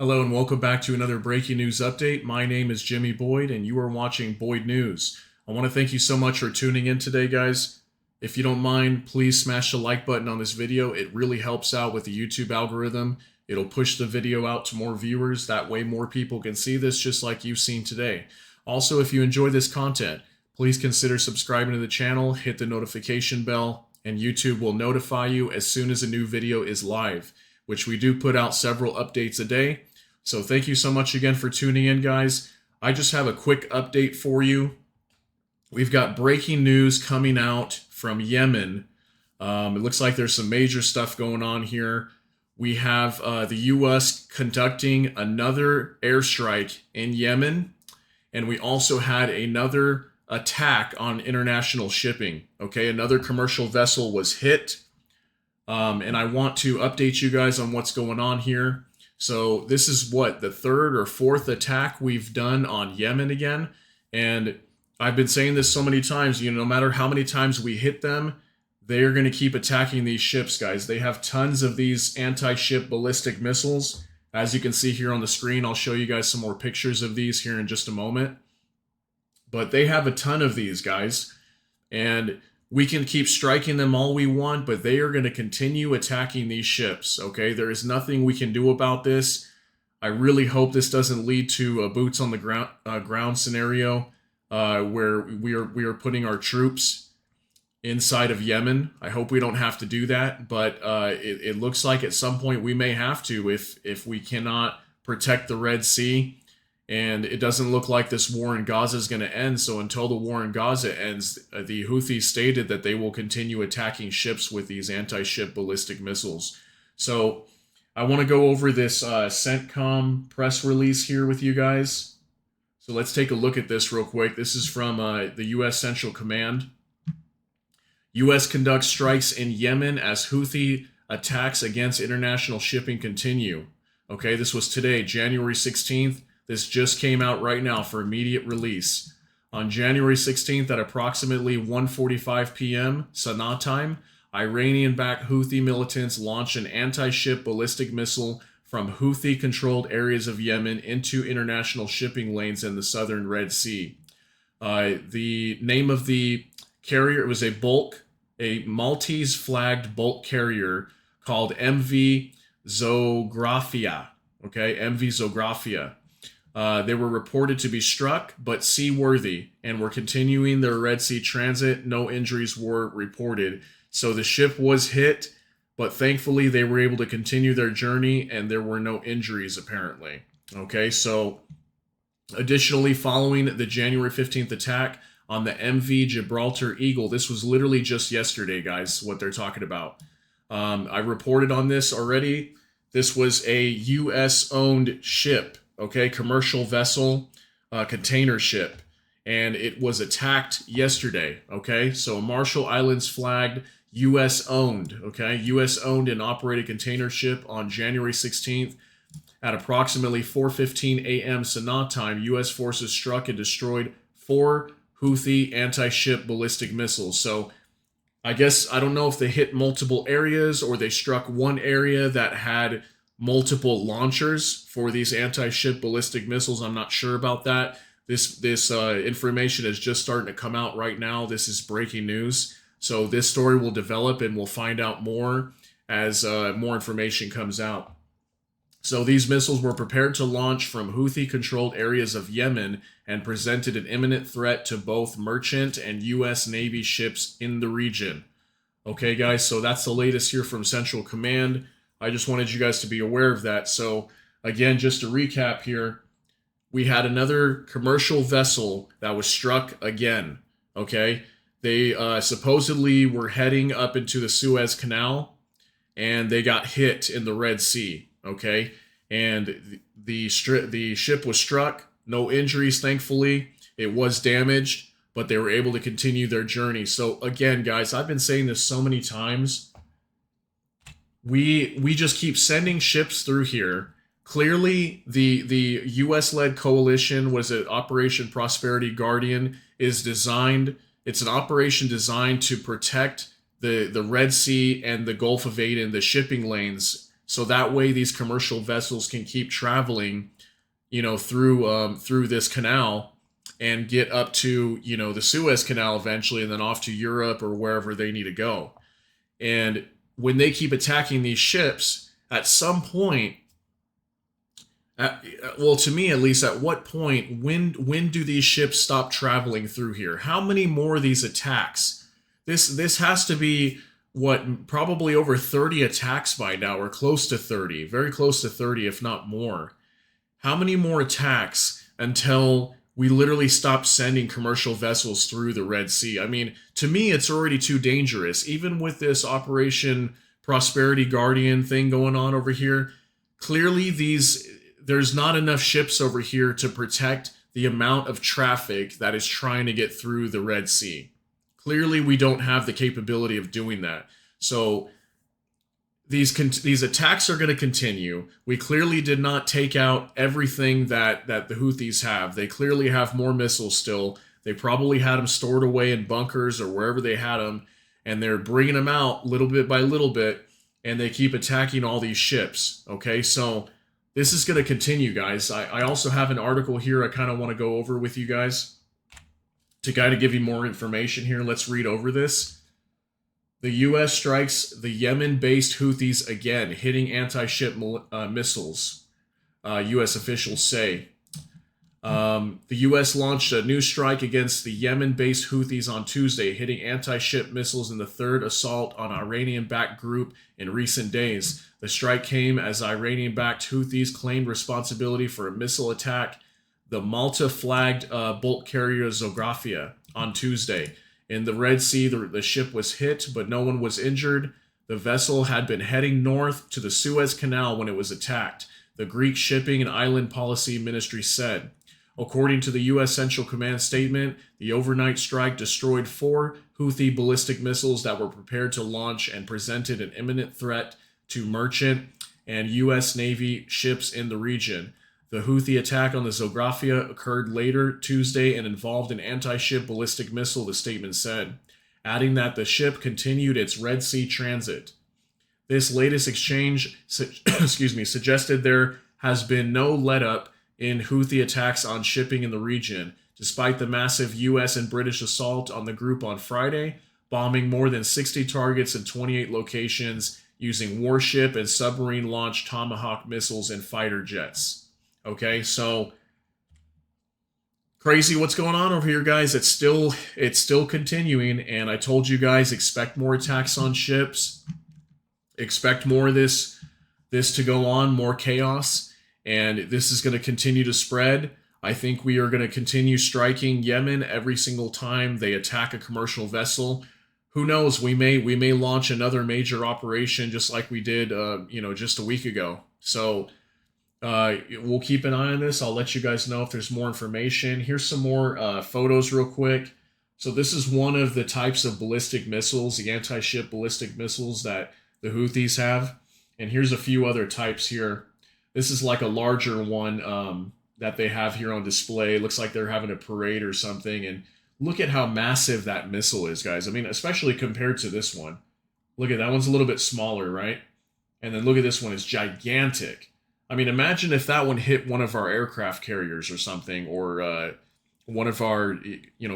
Hello and welcome back to another breaking news update. My name is Jimmy Boyd and you are watching Boyd News. I want to thank you so much for tuning in today, guys. If you don't mind, please smash the like button on this video. It really helps out with the YouTube algorithm. It'll push the video out to more viewers. That way more people can see this just like you've seen today. Also, if you enjoy this content, please consider subscribing to the channel, hit the notification bell, and YouTube will notify you as soon as a new video is live, which we do put out several updates a day. So thank you so much again for tuning in, guys. I just have a quick update for you. We've got breaking news coming out from Yemen. It looks like there's some major stuff going on here. We have the U.S. conducting another airstrike in Yemen, and we also had another attack on international shipping. Okay, another commercial vessel was hit, and I want to update you guys on what's going on here. So this is what, the third or fourth attack we've done on Yemen again, and I've been saying this so many times, no matter how many times we hit them, they are going to keep attacking these ships, guys. They have tons of these anti-ship ballistic missiles. As you can see here on the screen, I'll show you guys some more pictures of these here in just a moment. But they have a ton of these, guys. And we can keep striking them all we want, but they are going to continue attacking these ships, okay? There is nothing we can do about this. I really hope this doesn't lead to a boots on the ground scenario where we are putting our troops inside of Yemen. I hope we don't have to do that, but it looks like at some point we may have to if we cannot protect the Red Sea. And it doesn't look like this war in Gaza is going to end. So until the war in Gaza ends, the Houthis stated that they will continue attacking ships with these anti-ship ballistic missiles. So I want to go over this CENTCOM press release here with you guys. So let's take a look at this real quick. This is from the U.S. Central Command. U.S. conducts strikes in Yemen as Houthi attacks against international shipping continue. Okay, this was today, January 16th. This just came out right now for immediate release. On January 16th at approximately 1:45 p.m. Sana'a time, Iranian-backed Houthi militants launched an anti-ship ballistic missile from Houthi-controlled areas of Yemen into international shipping lanes in the southern Red Sea. The name of the carrier, it was a Maltese-flagged bulk carrier called MV Zographia. Okay, MV Zographia. They were reported to be struck, but seaworthy, and were continuing their Red Sea transit. No injuries were reported. So the ship was hit, but thankfully they were able to continue their journey, and there were no injuries, apparently. Okay, so additionally, following the January 15th attack on the MV Gibraltar Eagle, this was literally just yesterday, guys, what they're talking about. I reported on this already. This was a U.S.-owned ship. Okay, commercial vessel, container ship, and it was attacked yesterday. Okay, so Marshall Islands flagged, U.S. owned. Okay, U.S. owned and operated container ship on January 16th at approximately 4:15 a.m. Sana'a time. U.S. forces struck and destroyed 4 Houthi anti-ship ballistic missiles. So I guess I don't know if they hit multiple areas or they struck one area that had multiple launchers for these anti-ship ballistic missiles. I'm not sure about that. This information is just starting to come out right now. This is breaking news. So this story will develop and we'll find out more as more information comes out. So these missiles were prepared to launch from Houthi-controlled areas of Yemen and presented an imminent threat to both merchant and U.S. Navy ships in the region. Okay, guys, so that's the latest here from Central Command. I just wanted you guys to be aware of that. So again, just to recap here, we had another commercial vessel that was struck again. Okay, they supposedly were heading up into the Suez Canal and they got hit in the Red Sea. Okay, and the ship was struck. No injuries, thankfully. It was damaged, but they were able to continue their journey. So again, guys, I've been saying this so many times. We just keep sending ships through here. Clearly, the U.S.-led coalition, was it Operation Prosperity Guardian, is designed. It's an operation designed to protect the Red Sea and the Gulf of Aden, the shipping lanes so that way these commercial vessels can keep traveling, through this canal and get up to, the Suez Canal eventually, and then off to Europe or wherever they need to go. And when they keep attacking these ships, at some point, well, to me at least, at what point, when do these ships stop traveling through here? How many more of these attacks? This has to be what, probably over 30 attacks by now, or close to 30, very close to 30, if not more. How many more attacks until we literally stop sending commercial vessels through the Red Sea? I mean, to me, it's already too dangerous. Even with this Operation Prosperity Guardian thing going on over here, clearly there's not enough ships over here to protect the amount of traffic that is trying to get through the Red Sea. Clearly, we don't have the capability of doing that. So these attacks are going to continue. We clearly did not take out everything that the Houthis have. They clearly have more missiles still. They probably had them stored away in bunkers or wherever they had them, and they're bringing them out little bit by little bit, and they keep attacking all these ships. Okay, so this is going to continue, guys. I also have an article here I kind of want to go over with you guys to kind of give you more information here. Let's read over this. The U.S. strikes the Yemen-based Houthis again, hitting anti-ship missiles, U.S. officials say. The U.S. launched a new strike against the Yemen-based Houthis on Tuesday, hitting anti-ship missiles in the third assault on Iranian-backed group in recent days. The strike came as Iranian-backed Houthis claimed responsibility for a missile attack the Malta-flagged bulk carrier Zographia on Tuesday. In the Red Sea, the ship was hit, but no one was injured. The vessel had been heading north to the Suez Canal when it was attacked, the Greek Shipping and Island Policy Ministry said. According to the U.S. Central Command statement, the overnight strike destroyed 4 Houthi ballistic missiles that were prepared to launch and presented an imminent threat to merchant and U.S. Navy ships in the region. The Houthi attack on the Zographia occurred later Tuesday and involved an anti-ship ballistic missile, the statement said, adding that the ship continued its Red Sea transit. This latest exchange suggested there has been no let-up in Houthi attacks on shipping in the region, despite the massive U.S. and British assault on the group on Friday, bombing more than 60 targets in 28 locations using warship and submarine-launched Tomahawk missiles and fighter jets. Okay, so crazy what's going on over here, guys. It's still continuing, and I told you guys, expect more attacks on ships. Expect more of this to go on, more chaos, and this is going to continue to spread. I think we are going to continue striking Yemen every single time they attack a commercial vessel. Who knows? We may launch another major operation just like we did, just a week ago. So we'll keep an eye on this. I'll let you guys know if there's more information. Here's some more photos real quick. So this is one of the types of ballistic missiles, the anti-ship ballistic missiles that the Houthis have. And here's a few other types here. This is like a larger one that they have here on display. It looks like they're having a parade or something. And look at how massive that missile is, guys. I mean, especially compared to this one. Look at that one's a little bit smaller, right? And then look at this one. It's gigantic. I mean, imagine if that one hit one of our aircraft carriers or something, or one of our,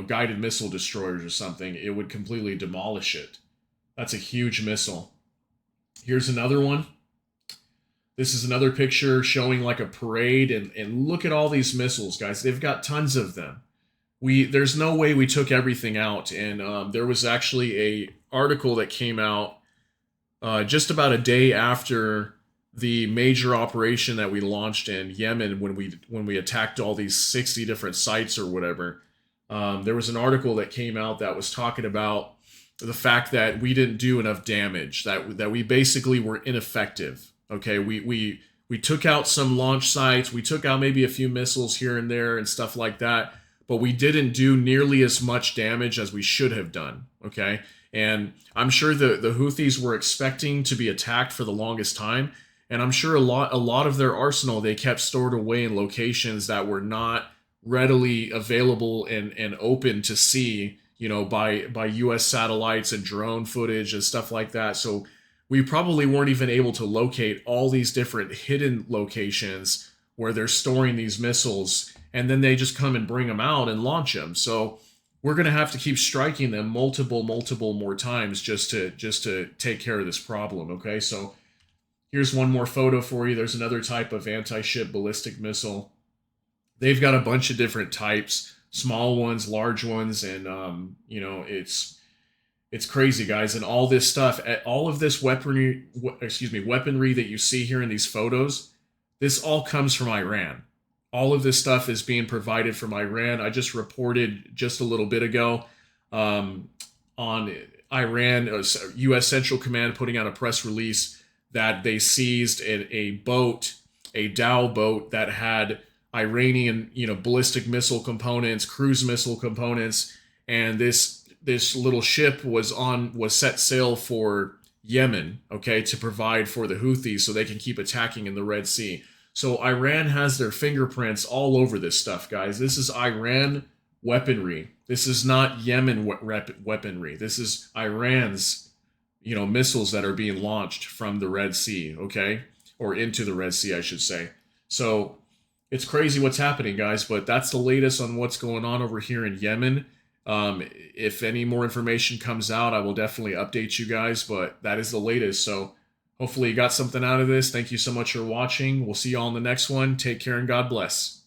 guided missile destroyers or something. It would completely demolish it. That's a huge missile. Here's another one. This is another picture showing like a parade, and look at all these missiles, guys. They've got tons of them. There's no way we took everything out, and there was actually a article that came out just about a day after the major operation that we launched in Yemen when we attacked all these 60 different sites or whatever. There was an article that came out that was talking about the fact that we didn't do enough damage, that we basically were ineffective. Okay, we took out some launch sites, we took out maybe a few missiles here and there and stuff like that, but we didn't do nearly as much damage as we should have done. Okay, and I'm sure the Houthis were expecting to be attacked for the longest time. And I'm sure a lot of their arsenal they kept stored away in locations that were not readily available and open to see, by U.S. satellites and drone footage and stuff like that. So we probably weren't even able to locate all these different hidden locations where they're storing these missiles, and then they just come and bring them out and launch them. So we're going to have to keep striking them multiple more times just to take care of this problem. Okay, so here's one more photo for you. There's another type of anti-ship ballistic missile. They've got a bunch of different types, small ones, large ones, and you know, it's crazy, guys. And all this stuff, all of this weaponry that you see here in these photos, this all comes from Iran. All of this stuff is being provided from Iran. I just reported just a little bit ago on Iran, U.S. Central Command putting out a press release that they seized a boat, a Dow boat that had Iranian, ballistic missile components, cruise missile components, and this little ship was set sail for Yemen, okay, to provide for the Houthis so they can keep attacking in the Red Sea. So Iran has their fingerprints all over this stuff, guys. This is Iran weaponry. This is not Yemen weaponry. This is Iran's, missiles that are being launched from the Red Sea, okay? Or into the Red Sea, I should say. So it's crazy what's happening, guys, but that's the latest on what's going on over here in Yemen. If any more information comes out, I will definitely update you guys, but that is the latest. So hopefully you got something out of this. Thank you so much for watching. We'll see you all in the next one. Take care and God bless.